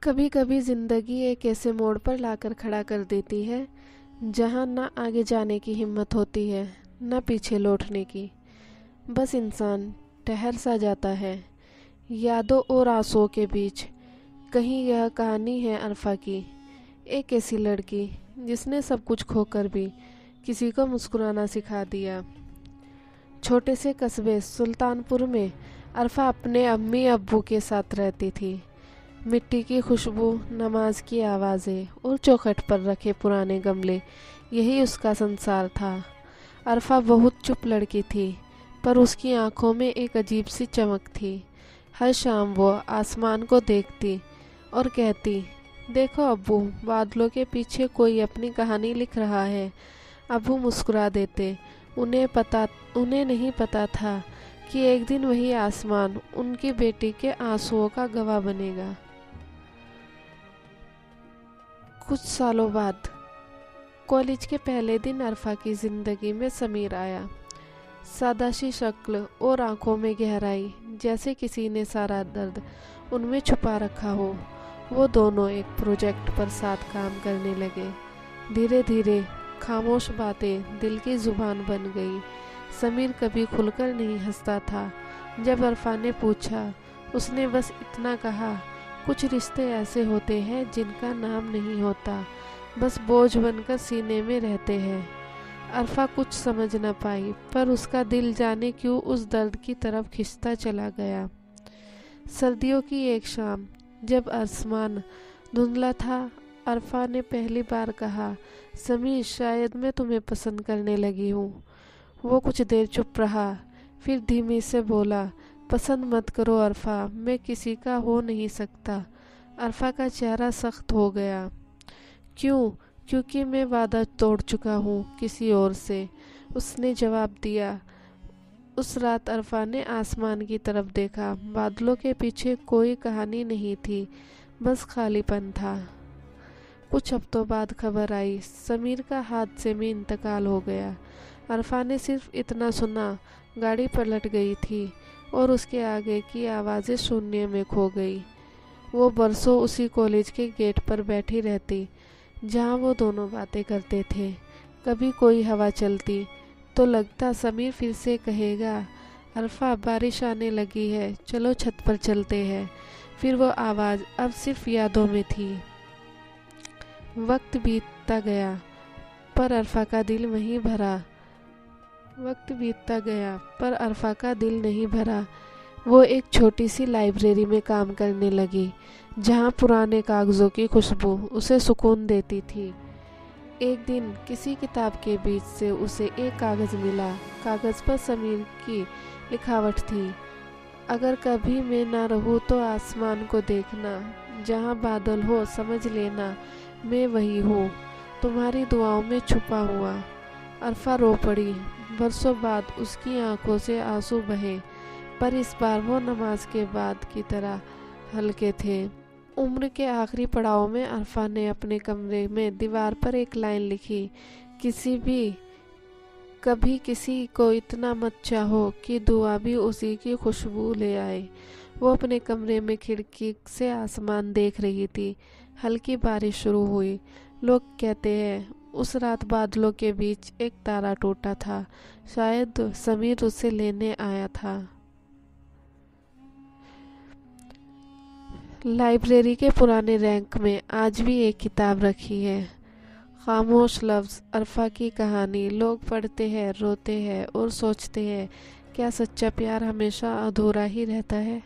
कभी कभी ज़िंदगी एक ऐसे मोड़ पर लाकर खड़ा कर देती है जहाँ ना आगे जाने की हिम्मत होती है न पीछे लौटने की। बस इंसान ठहर सा जाता है यादों और आंसुओं के बीच। कहीं यह कहानी है अरफा की, एक ऐसी लड़की जिसने सब कुछ खोकर भी किसी को मुस्कुराना सिखा दिया। छोटे से कस्बे सुल्तानपुर में अरफा अपने अम्मी अब्बू के साथ रहती थी। मिट्टी की खुशबू, नमाज की आवाज़ें और चौखट पर रखे पुराने गमले, यही उसका संसार था। अरफा बहुत चुप लड़की थी, पर उसकी आंखों में एक अजीब सी चमक थी। हर शाम वो आसमान को देखती और कहती, देखो अब्बू, बादलों के पीछे कोई अपनी कहानी लिख रहा है। अब्बू मुस्कुरा देते। उन्हें नहीं पता था कि एक दिन वही आसमान उनकी बेटी के आंसुओं का गवाह बनेगा। कुछ सालों बाद कॉलेज के पहले दिन अरफा की ज़िंदगी में समीर आया। सादासी शक्ल और आंखों में गहराई, जैसे किसी ने सारा दर्द उनमें छुपा रखा हो। वो दोनों एक प्रोजेक्ट पर साथ काम करने लगे। धीरे धीरे खामोश बातें दिल की जुबान बन गई। समीर कभी खुलकर नहीं हंसता था। जब अरफा ने पूछा, उसने बस इतना कहा, कुछ रिश्ते ऐसे होते हैं जिनका नाम नहीं होता, बस बोझ बनकर सीने में रहते हैं। अरफा कुछ समझ न पाई, पर उसका दिल जाने क्यों उस दर्द की तरफ खिंचता चला गया। सर्दियों की एक शाम, जब आसमान धुंधला था, अरफा ने पहली बार कहा, समीर, शायद मैं तुम्हें पसंद करने लगी हूँ। वो कुछ देर चुप रहा, फिर धीमे से बोला, पसंद मत करो अरफा, मैं किसी का हो नहीं सकता। अरफा का चेहरा सख्त हो गया। क्यों? क्योंकि मैं वादा तोड़ चुका हूँ किसी और से, उसने जवाब दिया। उस रात अरफा ने आसमान की तरफ देखा। बादलों के पीछे कोई कहानी नहीं थी, बस खालीपन था। कुछ हफ्तों बाद खबर आई, समीर का हादसे में इंतकाल हो गया। अरफा ने सिर्फ इतना सुना, गाड़ी पलट गई थी और उसके आगे की आवाज़ें शून्य में खो गई। वो बरसों उसी कॉलेज के गेट पर बैठी रहती जहाँ वो दोनों बातें करते थे। कभी कोई हवा चलती तो लगता समीर फिर से कहेगा, अरफा, बारिश आने लगी है, चलो छत पर चलते हैं। फिर वो आवाज़ अब सिर्फ यादों में थी। वक्त बीतता गया, पर अरफा का दिल वहीं भरा। वक्त बीतता गया, पर अरफा का दिल नहीं भरा। वो एक छोटी सी लाइब्रेरी में काम करने लगी, जहाँ पुराने कागज़ों की खुशबू उसे सुकून देती थी। एक दिन किसी किताब के बीच से उसे एक कागज़ मिला। कागज़ पर समीर की लिखावट थी, अगर कभी मैं ना रहूँ तो आसमान को देखना, जहाँ बादल हो समझ लेना मैं वही हूँ, तुम्हारी दुआओं में छुपा हुआ। अरफा रो पड़ी। बरसों बाद उसकी आंखों से आंसू बहे, पर इस बार वो नमाज के बाद की तरह हल्के थे। उम्र के आखिरी पड़ाव में अरफा ने अपने कमरे में दीवार पर एक लाइन लिखी, कभी किसी को इतना मत चाहो कि दुआ भी उसी की खुशबू ले आए। वो अपने कमरे में खिड़की से आसमान देख रही थी। हल्की बारिश शुरू हुई। लोग कहते हैं उस रात बादलों के बीच एक तारा टूटा था, शायद समीर उसे लेने आया था। लाइब्रेरी के पुराने रैंक में आज भी एक किताब रखी है, खामोश लफ्ज़, अरफा की कहानी। लोग पढ़ते हैं, रोते हैं और सोचते हैं, क्या सच्चा प्यार हमेशा अधूरा ही रहता है?